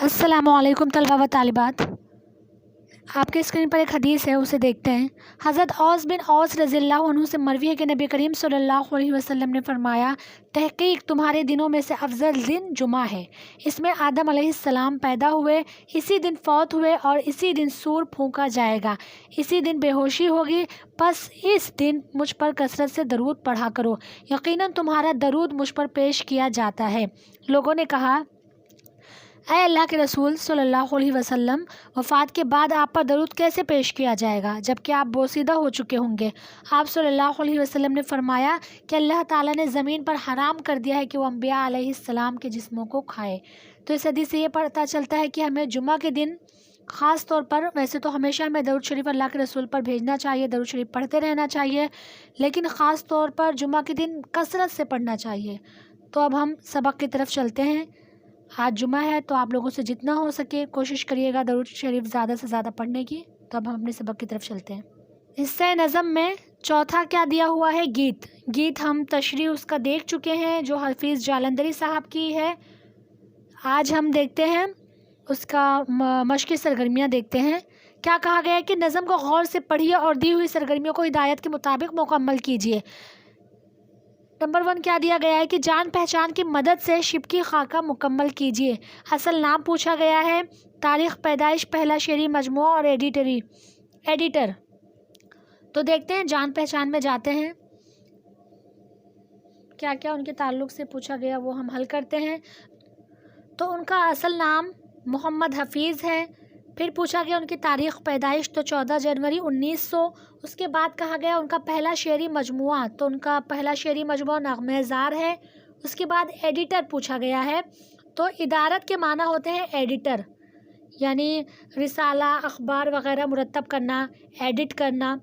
السلام علیکم طلبہ و طالبات، آپ کے اسکرین پر ایک حدیث ہے، اسے دیکھتے ہیں۔ حضرت اوس بن اوس رضی اللہ عنہ سے مروی ہے کہ نبی کریم صلی اللہ علیہ وسلم نے فرمایا، تحقیق تمہارے دنوں میں سے افضل دن جمعہ ہے۔ اس میں آدم علیہ السلام پیدا ہوئے، اسی دن فوت ہوئے اور اسی دن سور پھونکا جائے گا، اسی دن بے ہوشی ہوگی، پس اس دن مجھ پر کثرت سے درود پڑھا کرو، یقیناً تمہارا درود مجھ پر پیش کیا جاتا ہے۔ لوگوں نے کہا، اے اللہ کے رسول صلی اللہ علیہ وسلم، وفات کے بعد آپ پر درود کیسے پیش کیا جائے گا جبکہ آپ بوسیدہ ہو چکے ہوں گے؟ آپ صلی اللہ علیہ وسلم نے فرمایا کہ اللہ تعالیٰ نے زمین پر حرام کر دیا ہے کہ وہ انبیاء علیہ السلام کے جسموں کو کھائے۔ تو اس حدیث سے یہ پتہ چلتا ہے کہ ہمیں جمعہ کے دن خاص طور پر، ویسے تو ہمیشہ ہمیں درود شریف اللہ کے رسول پر بھیجنا چاہیے، درود شریف پڑھتے رہنا چاہیے، لیکن خاص طور پر جمعہ کے دن کثرت سے پڑھنا چاہیے۔ تو اب ہم سبق کی طرف چلتے ہیں۔ آج جمعہ ہے تو آپ لوگوں سے جتنا ہو سکے کوشش کریے گا درود شریف زیادہ سے زیادہ پڑھنے کی۔ تو اب ہم اپنے سبق کی طرف چلتے ہیں۔ حصہ نظم میں چوتھا کیا دیا ہوا ہے؟ گیت۔ گیت ہم تشریح اس کا دیکھ چکے ہیں جو حفیظ جالندھری صاحب کی ہے۔ آج ہم دیکھتے ہیں اس کا مشقی سرگرمیاں دیکھتے ہیں۔ کیا کہا گیا ہے کہ نظم کو غور سے پڑھیے اور دی ہوئی سرگرمیوں کو ہدایت کے مطابق مکمل کیجیے۔ نمبر 1 کیا دیا گیا ہے کہ جان پہچان کی مدد سے شب کی خاکہ مکمل کیجیے۔ اصل نام پوچھا گیا ہے، تاریخ پیدائش، پہلا شعری مجموعہ اور ایڈیٹر۔ تو دیکھتے ہیں، جان پہچان میں جاتے ہیں، کیا کیا ان کے تعلق سے پوچھا گیا وہ ہم حل کرتے ہیں۔ تو ان کا اصل نام محمد حفیظ ہے۔ پھر پوچھا گیا ان کی تاریخ پیدائش، تو 14 جنوری 1900۔ اس کے بعد کہا گیا ان کا پہلا شعری مجموعہ، تو ان کا پہلا شعری مجموعہ نغمہ زار ہے۔ اس کے بعد ایڈیٹر پوچھا گیا ہے، تو ادارت کے معنی ہوتے ہیں ایڈیٹر، یعنی رسالہ، اخبار وغیرہ مرتب کرنا، ایڈٹ کرنا۔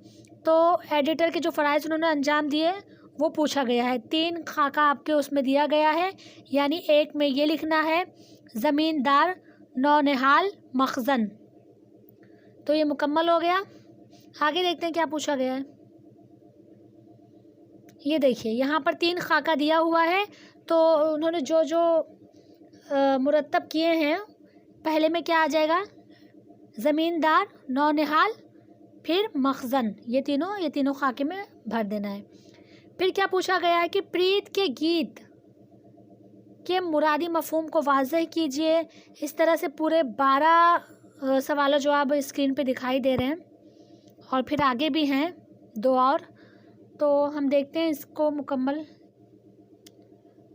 تو ایڈیٹر کے جو فرائض انہوں نے انجام دیے وہ پوچھا گیا ہے۔ 3 خاکہ آپ کے اس میں دیا گیا ہے، یعنی ایک میں یہ لکھنا ہے، زمیندار، نونہال، مخزن۔ تو یہ مکمل ہو گیا۔ آگے دیکھتے ہیں کیا پوچھا گیا ہے۔ یہ دیکھیے یہاں پر 3 خاکہ دیا ہوا ہے، تو انہوں نے جو مرتب کیے ہیں، پہلے میں کیا آ جائے گا؟ زمیندار، نونہال، پھر مخزن۔ یہ تینوں خاکے میں بھر دینا ہے۔ پھر کیا پوچھا گیا ہے کہ پریت کے گیت کے مرادی مفہوم کو واضح کیجیے۔ اس طرح سے پورے 12 سوال و جواب اسکرین پہ دکھائی دے رہے ہیں، اور پھر آگے بھی ہیں 2 اور، تو ہم دیکھتے ہیں اس کو مکمل۔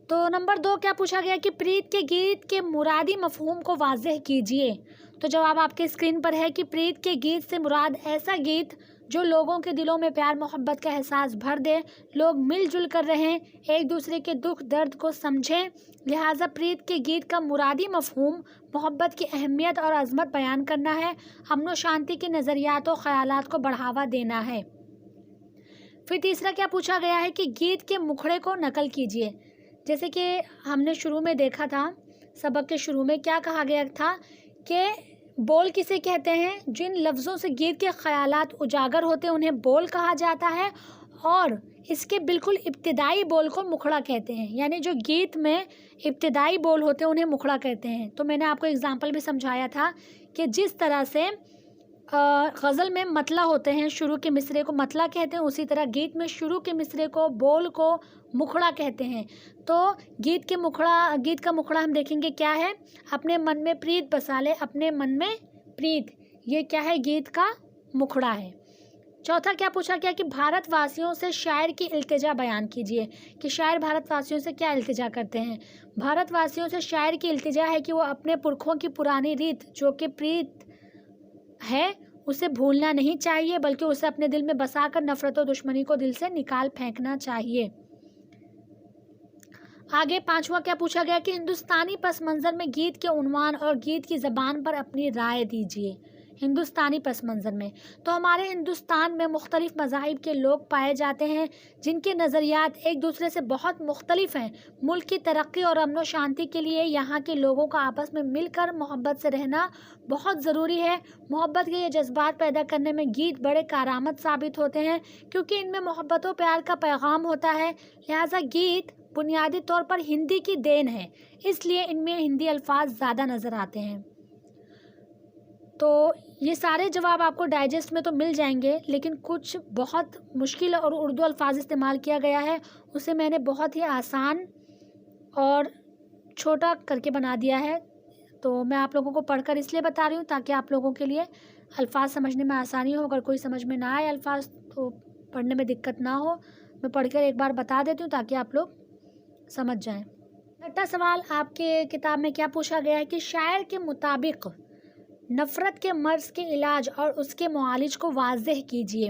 تو نمبر 2 کیا پوچھا گیا کہ پریت کے گیت کے مرادی مفہوم کو واضح کیجیے۔ تو جواب آپ کے اسکرین پر ہے کہ پریت کے گیت سے مراد ایسا گیت جو لوگوں کے دلوں میں پیار محبت کا احساس بھر دے، لوگ مل جل کر رہیں، ایک دوسرے کے دکھ درد کو سمجھیں۔ لہٰذا پریت کے گیت کا مرادی مفہوم محبت کی اہمیت اور عظمت بیان کرنا ہے، امن و شانتی کے نظریات و خیالات کو بڑھاوا دینا ہے۔ پھر تیسرا کیا پوچھا گیا ہے کہ گیت کے مکھڑے کو نقل کیجیے۔ جیسے کہ ہم نے شروع میں دیکھا تھا، سبق کے شروع میں کیا کہا گیا تھا کہ بول کسے کہتے ہیں؟ جن لفظوں سے گیت کے خیالات اجاگر ہوتے ہیں انہیں بول کہا جاتا ہے، اور اس کے بالکل ابتدائی بول کو مکھڑا کہتے ہیں، یعنی جو گیت میں ابتدائی بول ہوتے ہیں انہیں مکھڑا کہتے ہیں۔ تو میں نے آپ کو اگزامپل بھی سمجھایا تھا کہ جس طرح سے غزل میں مطلع ہوتے ہیں، شروع کے مصرعے کو مطلع کہتے ہیں، اسی طرح گیت میں شروع کے مصرعے کو، بول کو مکھڑا کہتے ہیں۔ تو گیت کا مکھڑا ہم دیکھیں گے کیا ہے؟ اپنے من میں پریت بسا لے، اپنے من میں پریت، یہ کیا ہے؟ گیت کا مکھڑا ہے۔ چوتھا کیا پوچھا گیا کہ بھارت واسیوں سے شاعر کی التجا بیان کیجیے، کہ شاعر بھارت واسیوں سے کیا التجا کرتے ہیں؟ بھارت واسیوں سے شاعر کی التجا ہے کہ وہ اپنے پرکھوں کی پرانی ریت جو کہ پریت ہے اسے بھولنا نہیں چاہیے، بلکہ اسے اپنے دل میں بسا کر نفرت و دشمنی کو دل سے نکال پھینکنا چاہیے۔ آگے 5واں کیا پوچھا گیا کہ ہندوستانی پس منظر میں گیت کے عنوان اور گیت کی زبان پر اپنی رائے دیجیے۔ ہندوستانی پس منظر میں تو ہمارے ہندوستان میں مختلف مذاہب کے لوگ پائے جاتے ہیں جن کے نظریات ایک دوسرے سے بہت مختلف ہیں۔ ملک کی ترقی اور امن و شانتی کے لیے یہاں کے لوگوں کا آپس میں مل کر محبت سے رہنا بہت ضروری ہے۔ محبت کے یہ جذبات پیدا کرنے میں گیت بڑے کارآمد ثابت ہوتے ہیں، کیونکہ ان میں محبت و پیار کا پیغام ہوتا ہے۔ لہٰذا گیت بنیادی طور پر ہندی کی دین ہے، اس لیے ان میں ہندی الفاظ زیادہ نظر آتے ہیں۔ تو یہ سارے جواب آپ کو ڈائجسٹ میں تو مل جائیں گے، لیکن کچھ بہت مشکل اور اردو الفاظ استعمال کیا گیا ہے، اسے میں نے بہت ہی آسان اور چھوٹا کر کے بنا دیا ہے۔ تو میں آپ لوگوں کو پڑھ کر اس لیے بتا رہی ہوں تاکہ آپ لوگوں کے لیے الفاظ سمجھنے میں آسانی ہو۔ اگر کوئی سمجھ میں نہ آئے الفاظ تو پڑھنے میں دقت نہ ہو، میں پڑھ کر ایک بار بتا دیتی ہوں تاکہ آپ لوگ سمجھ جائیں۔ چھٹا سوال آپ کے کتاب میں کیا پوچھا گیا ہے کہ شاعر کے مطابق نفرت کے مرض کے علاج اور اس کے معالج کو واضح کیجیے۔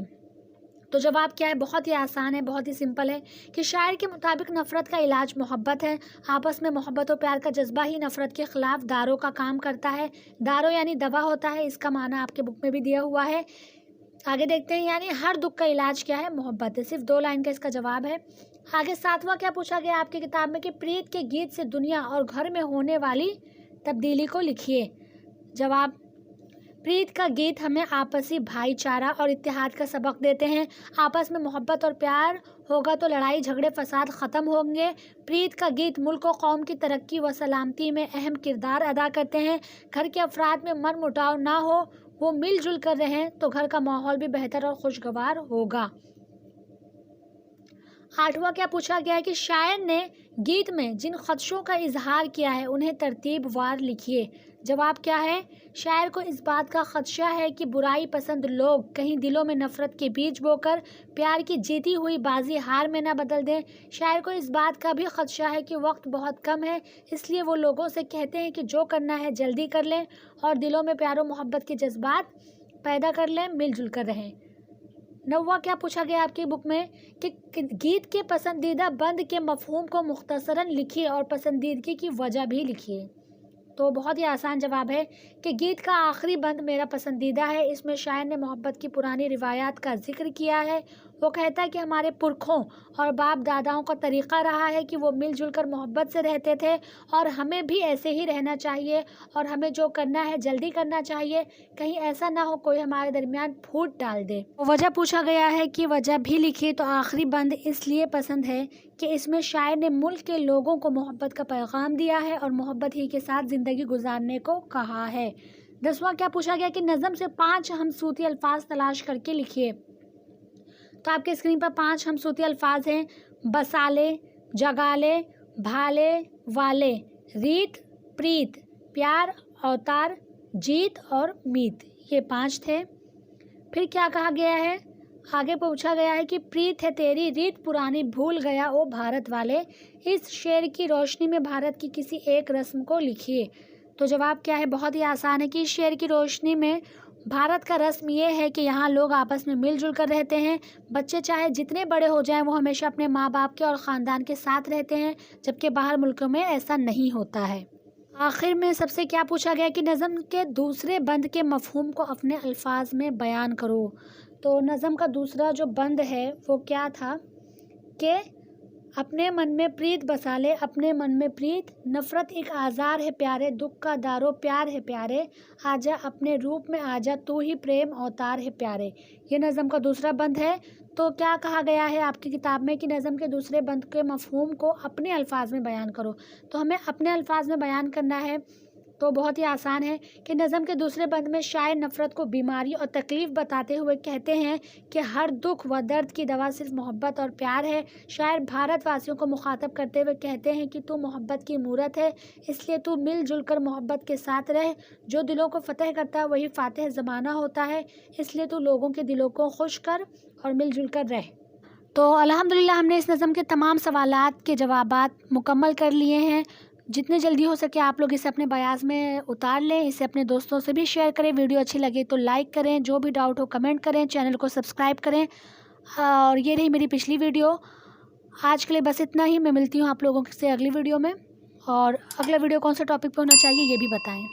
تو جواب کیا ہے؟ بہت ہی آسان ہے، بہت ہی سمپل ہے کہ شاعر کے مطابق نفرت کا علاج محبت ہے۔ آپس میں محبت و پیار کا جذبہ ہی نفرت کے خلاف دارو کا کام کرتا ہے۔ دارو یعنی دوا ہوتا ہے، اس کا معنی آپ کے بک میں بھی دیا ہوا ہے۔ آگے دیکھتے ہیں، یعنی ہر دکھ کا علاج کیا ہے؟ محبت ہے۔ صرف 2 لائن کا اس کا جواب ہے۔ آگے 7واں کیا پوچھا گیا آپ کی کتاب میں کہ پریت کے گیت سے دنیا اور گھر میں ہونے والی تبدیلی کو لکھیے۔ جواب، پریت کا گیت ہمیں آپسی بھائی چارہ اور اتحاد کا سبق دیتے ہیں۔ آپس میں محبت اور پیار ہوگا تو لڑائی جھگڑے فساد ختم ہوں گے۔ پریت کا گیت ملک و قوم کی ترقی و سلامتی میں اہم کردار ادا کرتے ہیں۔ گھر کے افراد میں من مٹاؤ نہ ہو، وہ مل جل کر رہیں تو گھر کا ماحول بھی بہتر اور خوشگوار ہوگا۔ 8واں کیا پوچھا گیا ہے کہ شاعر نے گیت میں جن خدشوں کا اظہار کیا ہے انہیں ترتیب وار لکھیے۔ جواب کیا ہے؟ شاعر کو اس بات کا خدشہ ہے کہ برائی پسند لوگ کہیں دلوں میں نفرت کے بیج بو کر پیار کی جیتی ہوئی بازی ہار میں نہ بدل دیں۔ شاعر کو اس بات کا بھی خدشہ ہے کہ وقت بہت کم ہے، اس لیے وہ لوگوں سے کہتے ہیں کہ جو کرنا ہے جلدی کر لیں اور دلوں میں پیار و محبت کے جذبات پیدا کر لیں، مل جل کر رہیں۔ 9واں کیا پوچھا گیا آپ کی بک میں کہ گیت کے پسندیدہ بند کے مفہوم کو مختصراً لکھیے اور پسندیدگی کی وجہ بھی لکھیے۔ تو بہت ہی آسان جواب ہے کہ گیت کا آخری بند میرا پسندیدہ ہے۔ اس میں شاعر نے محبت کی پرانی روایات کا ذکر کیا ہے۔ وہ کہتا ہے کہ ہمارے پرکھوں اور باپ داداؤں کا طریقہ رہا ہے کہ وہ مل جل کر محبت سے رہتے تھے، اور ہمیں بھی ایسے ہی رہنا چاہیے، اور ہمیں جو کرنا ہے جلدی کرنا چاہیے، کہیں ایسا نہ ہو کوئی ہمارے درمیان پھوٹ ڈال دے۔ وجہ پوچھا گیا ہے کہ وجہ بھی لکھیے۔ تو آخری بند اس لیے پسند ہے کہ اس میں شاعر نے ملک کے لوگوں کو محبت کا پیغام دیا ہے اور محبت ہی کے ساتھ زندگی گزارنے کو کہا ہے۔ 10واں کیا پوچھا گیا کہ نظم سے 5 ہمصوتی الفاظ تلاش کر کے لکھیے۔ تو آپ کے اسکرین پر 5 ہمصوتی الفاظ ہیں: بسالے، جگالے، بھالے، والے، ریت، پریت، پیار، اوتار، جیت اور میت۔ یہ 5 تھے۔ پھر کیا کہا گیا ہے؟ آگے پوچھا گیا ہے کہ پریت ہے تیری ریت پرانی بھول گیا او بھارت والے۔ اس شعر کی روشنی میں بھارت کی کسی ایک رسم کو لکھیے۔ تو جواب کیا ہے؟ بہت ہی آسان ہے کہ اس شعر کی روشنی میں بھارت کا رسم یہ ہے کہ یہاں لوگ آپس میں مل جل کر رہتے ہیں۔ بچے چاہے جتنے بڑے ہو جائیں وہ ہمیشہ اپنے ماں باپ کے اور خاندان کے ساتھ رہتے ہیں، جبکہ باہر ملکوں میں ایسا نہیں ہوتا ہے۔ آخر میں سب سے کیا پوچھا گیا کہ نظم کے دوسرے بند کے مفہوم کو اپنے الفاظ میں بیان کرو۔ تو نظم کا دوسرا جو بند ہے وہ کیا تھا کہ اپنے من میں پریت بسالے، اپنے من میں پریت، نفرت ایک آزار ہے پیارے، دکھ کا دارو پیار ہے پیارے، آجا اپنے روپ میں آجا تو ہی پریم اوتار ہے پیارے۔ یہ نظم کا دوسرا بند ہے۔ تو کیا کہا گیا ہے آپ کی کتاب میں کہ نظم کے دوسرے بند کے مفہوم کو اپنے الفاظ میں بیان کرو۔ تو ہمیں اپنے الفاظ میں بیان کرنا ہے۔ تو بہت ہی آسان ہے کہ نظم کے دوسرے بند میں شاعر نفرت کو بیماری اور تکلیف بتاتے ہوئے کہتے ہیں کہ ہر دکھ و درد کی دوا صرف محبت اور پیار ہے۔ شاعر بھارت واسیوں کو مخاطب کرتے ہوئے کہتے ہیں کہ تو محبت کی مورت ہے، اس لیے تو مل جل کر محبت کے ساتھ رہ۔ جو دلوں کو فتح کرتا ہے وہی فاتح زمانہ ہوتا ہے، اس لیے تو لوگوں کے دلوں کو خوش کر اور مل جل کر رہ۔ تو الحمدللہ ہم نے اس نظم کے تمام سوالات کے جوابات مکمل کر لیے ہیں۔ جتنے جلدی ہو سکے آپ لوگ اسے اپنے بیاض میں اتار لیں، اسے اپنے دوستوں سے بھی شیئر کریں۔ ویڈیو اچھی لگے تو لائک کریں، جو بھی ڈاؤٹ ہو کمنٹ کریں، چینل کو سبسکرائب کریں۔ اور یہ رہی میری پچھلی ویڈیو۔ آج کے لیے بس اتنا ہی۔ میں ملتی ہوں آپ لوگوں سے اگلی ویڈیو میں، اور اگلا ویڈیو کون سے ٹاپک پہ ہونا چاہیے یہ بھی بتائیں۔